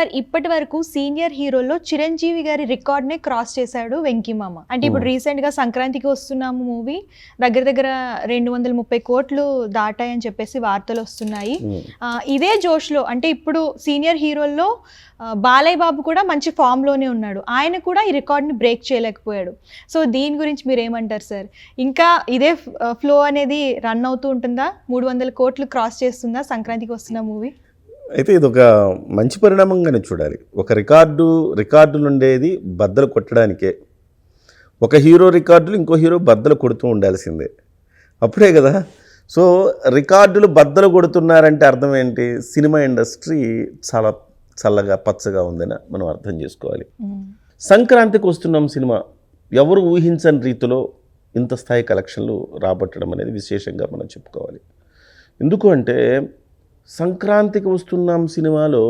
Sir ఇప్పటి వరకు senior హీరోల్లో Chiranjeevi గారి రికార్డ్నే క్రాస్ చేశాడు వెంకీమామ. అంటే ఇప్పుడు రీసెంట్గా సంక్రాంతికి వస్తున్నాము మూవీ దగ్గర దగ్గర 230 కోట్లు దాటాయని చెప్పేసి వార్తలు వస్తున్నాయి. ఇదే జోష్లో అంటే ఇప్పుడు సీనియర్ హీరోల్లో బాలయ్య బాబు కూడా మంచి ఫామ్లోనే ఉన్నాడు. ఆయన కూడా ఈ రికార్డ్ని బ్రేక్ చేయలేకపోయాడు. సో దీని గురించి మీరు ఏమంటారు సార్? ఇంకా ఇదే ఫ్లో అనేది రన్ అవుతూ ఉంటుందా? 300 కోట్లు క్రాస్ చేస్తుందా సంక్రాంతికి వస్తున్న మూవీ? అయితే ఇది ఒక మంచి పరిణామంగానే చూడాలి. ఒక రికార్డులు ఉండేది బద్దలు కొట్టడానికే. ఒక హీరో రికార్డులు ఇంకో హీరో బద్దలు కొడుతూ ఉండాల్సిందే, అప్పుడే కదా. సో రికార్డులు బద్దలు కొడుతున్నారంటే అర్థం ఏంటి? సినిమా ఇండస్ట్రీ చాలా చల్లగా పచ్చగా ఉందని మనం అర్థం చేసుకోవాలి. సంక్రాంతికి వస్తున్నాం సినిమా ఎవరు ఊహించని రీతిలో ఇంత స్థాయి కలెక్షన్లు రాబట్టడం అనేది విశేషంగా మనం చెప్పుకోవాలి. ఎందుకు అంటే సంక్రాంతికి వస్తున్నాం సినిమాలో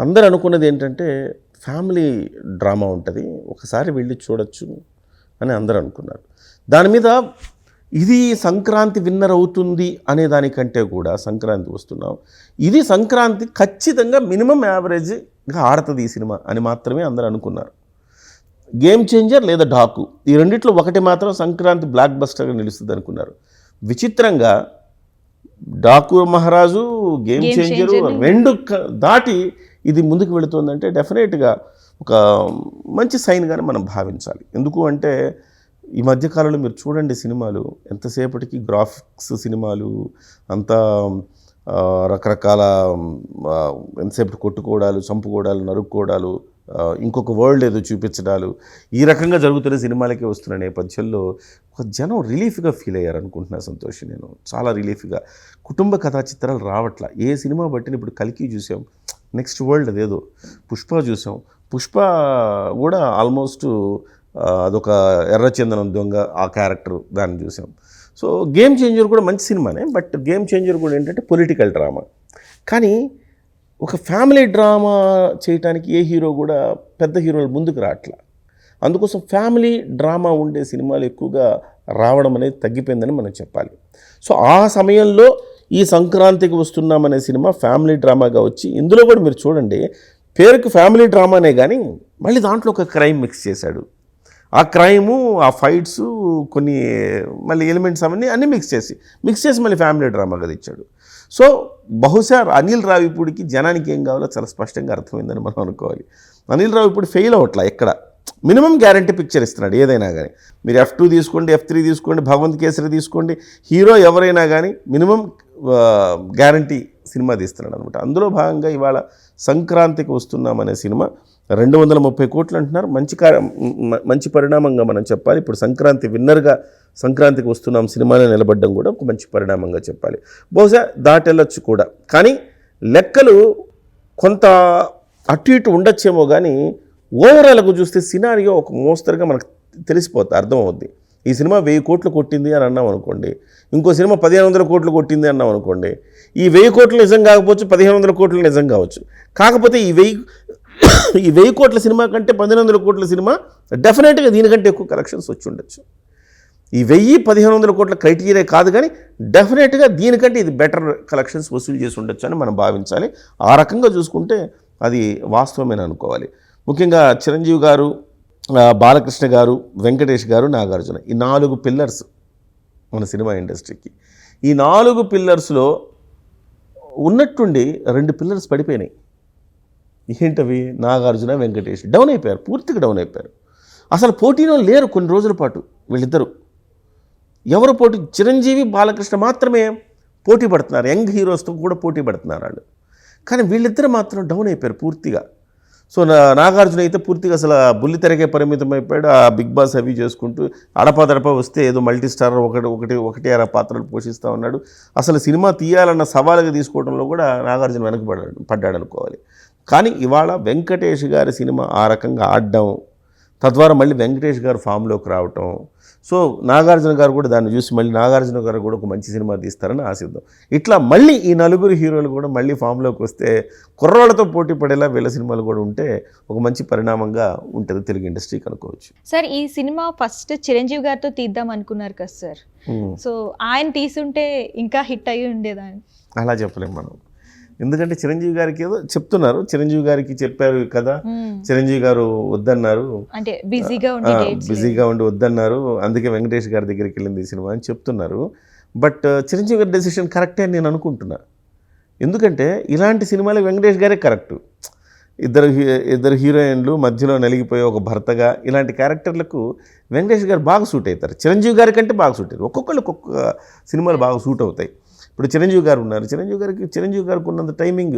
అందరూ అనుకున్నది ఏంటంటే ఫ్యామిలీ డ్రామా ఉంటుంది, ఒకసారి వెళ్ళి చూడొచ్చు అని అందరూ అనుకున్నారు. దాని మీద ఇది సంక్రాంతి విన్నర్ అవుతుంది అనే దానికంటే కూడా సంక్రాంతి వస్తున్నాం, ఇది సంక్రాంతి ఖచ్చితంగా మినిమం యావరేజ్గా ఆడుతుంది ఈ సినిమా అని మాత్రమే అందరూ అనుకున్నారు. గేమ్ చేంజర్ లేదా డాకు ఈ రెండిట్లో ఒకటి మాత్రం సంక్రాంతి బ్లాక్ బస్టర్గా నిలుస్తుంది అనుకున్నారు. విచిత్రంగా డాకు మహారాజు, గేమ్ చేంజరు రెండు దాటి ఇది ముందుకు వెళుతుందంటే డెఫినెట్గా ఒక మంచి సైన్గానే మనం భావించాలి. ఎందుకు అంటే ఈ మధ్యకాలంలో మీరు చూడండి సినిమాలు ఎంతసేపటికి గ్రాఫిక్స్ సినిమాలు అంతా రకరకాల ఎంతసేపటి కొట్టుకోవడాలు, చంపుకోవడాలు, నరుక్కోవడాలు, ఇంకొక వరల్డ్ ఏదో చూపించడాలు, ఈ రకంగా జరుగుతున్న సినిమాలకే వస్తున్న నేపథ్యంలో ఒక జనం రిలీఫ్గా ఫీల్ అయ్యారు అనుకుంటున్నా సంతోష్. నేను చాలా రిలీఫ్గా కుటుంబ కథా చిత్రాలు రావట్లా. ఏ సినిమా బట్టిన ఇప్పుడు కల్కి చూసాం, నెక్స్ట్ వరల్డ్ అదేదో పుష్ప చూసాం, పుష్ప కూడా ఆల్మోస్ట్ అదొక ఎర్రచందనం దొంగ ఆ క్యారెక్టర్ దాన్ని చూసాం. సో గేమ్ చేంజర్ కూడా మంచి సినిమానే, బట్ గేమ్ చేంజర్ కూడా ఏంటంటే పొలిటికల్ డ్రామా. కానీ ఒక ఫ్యామిలీ డ్రామా చేయటానికి ఏ హీరో కూడా పెద్ద హీరోలు ముందుకు రావట్లా. అందుకోసం ఫ్యామిలీ డ్రామా ఉండే సినిమాలు ఎక్కువగా రావడం అనేది తగ్గిపోయిందని మనం చెప్పాలి. సో ఆ సమయంలో ఈ సంక్రాంతికి వస్తున్నామనే సినిమా ఫ్యామిలీ డ్రామాగా వచ్చి, ఇందులో కూడా మీరు చూడండి పేరుకి ఫ్యామిలీ డ్రామానే కానీ మళ్ళీ దాంట్లో ఒక క్రైమ్ మిక్స్ చేశాడు. ఆ క్రైము, ఆ ఫైట్స్, కొన్ని మళ్ళీ ఎలిమెంట్స్ అన్నీ మిక్స్ చేసి మళ్ళీ ఫ్యామిలీ డ్రామాగా తెచ్చాడు. సో బహుశా అనిల్ రావిపూడికి జనానికి ఏం కావాలో చాలా స్పష్టంగా అర్థమైందని మనం అనుకోవాలి. అనిల్ రావిపూడి ఫెయిల్ అవ్వట్లా ఎక్కడ, మినిమం గ్యారంటీ పిక్చర్ ఇస్తున్నాడు ఏదైనా కానీ. మీరు F2 తీసుకోండి, F3 తీసుకోండి, భగవంత్ కేసరి తీసుకోండి, హీరో ఎవరైనా కానీ మినిమం గ్యారంటీ సినిమా తీస్తున్నాడు అనమాట. అందులో భాగంగా ఇవాళ సంక్రాంతికి వస్తున్నామనే సినిమా 230 కోట్లు అంటున్నారు. మంచి పరిణామంగా మనం చెప్పాలి. ఇప్పుడు సంక్రాంతి విన్నర్గా సంక్రాంతికి వస్తున్నాం సినిమానే నిలబడడం కూడా ఒక మంచి పరిణామంగా చెప్పాలి. బహుశా దాటెళ్ళొచ్చు కూడా, కానీ లెక్కలు కొంత అటు ఇటు ఉండొచ్చేమో. కానీ ఓవరాల్గా చూస్తే సినారియో ఒక మోస్తరుగా మనకు తెలిసిపోతుంది, అర్థమవుద్ది. ఈ సినిమా 1000 కోట్లు కొట్టింది అని అన్నాం అనుకోండి, ఇంకో సినిమా 1500 కోట్లు కొట్టింది అన్నాం అనుకోండి, ఈ 1000 కోట్లు నిజం కాకపోవచ్చు, 1500 కోట్లు నిజం కావచ్చు. కాకపోతే ఈ 1000 కోట్ల సినిమా కంటే 1500 కోట్ల సినిమా డెఫినెట్గా దీనికంటే ఎక్కువ కలెక్షన్స్ వచ్చి ఉండొచ్చు. ఈ 1000-1500 కోట్ల క్రైటీరియా కాదు, కానీ డెఫినెట్గా దీనికంటే ఇది బెటర్ కలెక్షన్స్ వసూలు చేసి ఉండొచ్చు అని మనం భావించాలి. ఆ రకంగా చూసుకుంటే అది వాస్తవమేనా అనుకోవాలి. ముఖ్యంగా చిరంజీవి గారు, బాలకృష్ణ గారు, వెంకటేష్ గారు, నాగార్జున, ఈ 4 పిల్లర్స్ మన సినిమా ఇండస్ట్రీకి. ఈ 4 పిల్లర్స్లో ఉన్నట్టుండి 2 పిల్లర్స్ పడిపోయినాయి. ఏంటవి? నాగార్జున, వెంకటేష్ డౌన్ అయిపోయారు, పూర్తిగా డౌన్ అయిపోయారు. అసలు పోటీలో లేరు కొన్ని రోజుల పాటు వీళ్ళిద్దరూ. ఎవరు పోటీ? చిరంజీవి, బాలకృష్ణ మాత్రమే పోటీ పడుతున్నారు, యంగ్ హీరోస్తో కూడా పోటీ పడుతున్నారు వాళ్ళు. కానీ వీళ్ళిద్దరు మాత్రం డౌన్ అయిపోయారు పూర్తిగా. సో నాగార్జున అయితే పూర్తిగా అసలు బుల్లితెరకే పరిమితం అయిపోయాడు. ఆ బిగ్ బాస్ అవి చేసుకుంటూ అడపాదడపా వస్తే ఏదో మల్టీ స్టార్ ఒకటి అర పాత్రలు పోషిస్తూ ఉన్నాడు. అసలు సినిమా తీయాలన్న సవాలుగా తీసుకోవడంలో కూడా నాగార్జున వెనకపడ్డాడు అనుకోవాలి. కానీ ఇవాళ వెంకటేష్ గారి సినిమా ఆ రకంగా ఆడడం, తద్వారా మళ్ళీ వెంకటేష్ గారు ఫామ్లోకి రావటం, సో నాగార్జున గారు కూడా దాన్ని చూసి మళ్ళీ నాగార్జున గారు కూడా ఒక మంచి సినిమా తీస్తారని ఆశిద్దాం. ఇట్లా మళ్ళీ ఈ 4 హీరోలు కూడా మళ్ళీ ఫామ్లోకి వస్తే కుర్రోళ్ళతో పోటీ పడేలా వీళ్ళ సినిమాలు కూడా ఉంటే ఒక మంచి పరిణామంగా ఉంటుంది తెలుగు ఇండస్ట్రీకి అనుకోవచ్చు. సార్ ఈ సినిమా ఫస్ట్ చిరంజీవి గారితో తీద్దాం అనుకున్నారు కదా సార్, సో ఆయన తీసుంటే ఇంకా హిట్ అయ్యి ఉండేదాన్ని. అలా చెప్పలేము మనం. ఎందుకంటే చిరంజీవి గారికి ఏదో చెప్తున్నారు, చిరంజీవి గారికి చెప్పారు కదా, చిరంజీవి గారు వద్దన్నారు, అంటే బిజీగా ఉండి బిజీగా ఉండి వద్దన్నారు, అందుకే వెంకటేష్ గారి దగ్గరికి వెళ్ళింది ఈ సినిమా అని చెప్తున్నారు. బట్ చిరంజీవి గారి డెసిషన్ కరెక్టే అని నేను అనుకుంటున్నా. ఎందుకంటే ఇలాంటి సినిమాలు వెంకటేష్ గారే కరెక్ట్. ఇద్దరు హీరోయిన్లు మధ్యలో నలిగిపోయే ఒక భర్తగా ఇలాంటి క్యారెక్టర్లకు వెంకటేష్ గారు బాగా సూట్ అవుతారు. చిరంజీవి గారి కంటే బాగా సూట్ అవుతారు. ఒక్కొక్కళ్ళు ఒక్కొక్క సినిమాలు బాగా సూట్ అవుతాయి. ఇప్పుడు చిరంజీవి గారు ఉన్నారు, చిరంజీవి గారికి ఉన్నంత టైమింగ్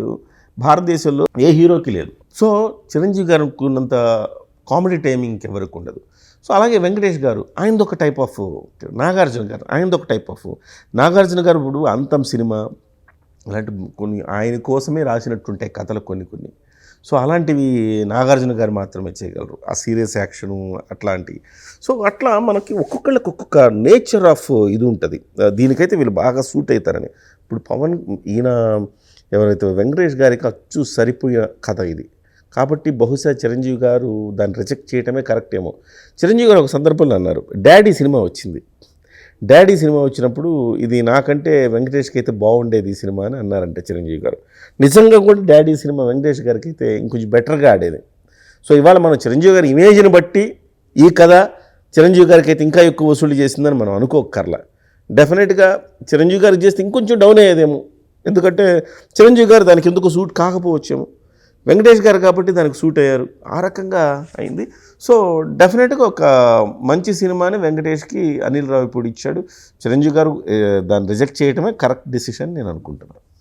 భారతదేశంలో ఏ హీరోకి లేదు. సో చిరంజీవి గారికి ఉన్నంత కామెడీ టైమింగ్ ఎవరికి ఉండదు. సో అలాగే వెంకటేష్ గారు ఆయనది ఒక టైప్ ఆఫ్, నాగార్జున గారు ఆయనది ఒక టైప్ ఆఫ్. నాగార్జున గారు ఇప్పుడు అంతం సినిమా అలాంటి కొన్ని ఆయన కోసమే రాసినట్టుంటాయి కథలు కొన్ని. సో అలాంటివి నాగార్జున గారు మాత్రమే చేయగలరు, ఆ సీరియస్ యాక్షను అట్లాంటివి. సో అట్లా మనకి ఒక్కొక్కళ్ళకి ఒక్కొక్క నేచర్ ఆఫ్ ఇది ఉంటుంది. దీనికైతే వీళ్ళు బాగా సూట్ అవుతారని. ఇప్పుడు ఈయన ఎవరైతే వెంకటేష్ గారికి అచ్చు సరిపోయే కథ ఇది కాబట్టి బహుశా చిరంజీవి గారు దాన్ని రిజెక్ట్ చేయడమే కరెక్ట్ ఏమో. చిరంజీవి గారు ఒక సందర్భంలో అన్నారు, డాడీ సినిమా వచ్చినప్పుడు ఇది నాకంటే వెంకటేష్కి అయితే బాగుండేది ఈ సినిమా అని అన్నారంటే చిరంజీవి గారు. నిజంగా కూడా డాడీ సినిమా వెంకటేష్ గారికి అయితే ఇంకొంచెం బెటర్గా ఆడేది. సో ఇవాళ మనం చిరంజీవి గారి ఇమేజ్ని బట్టి ఈ కథ చిరంజీవి గారికి అయితే ఇంకా ఎక్కువ వసూలు చేసిందని మనం అనుకోకర్లా. డెఫినెట్గా చిరంజీవి గారికి చేస్తే ఇంకొంచెం డౌన్ అయ్యేదేమో, ఎందుకంటే చిరంజీవి గారు దానికి ఎందుకు సూట్ కాకపోవచ్చేమో. వెంకటేష్ గారు కాబట్టి దానికి సూట్ అయ్యారు, ఆ రకంగా అయింది. సో డెఫినెట్గా ఒక మంచి సినిమాని వెంకటేష్కి అనిల్ రావిపూడి ఇచ్చాడు. చిరంజీవి గారు దాన్ని రిజెక్ట్ చేయడమే కరెక్ట్ డెసిషన్ నేను అనుకుంటున్నాను.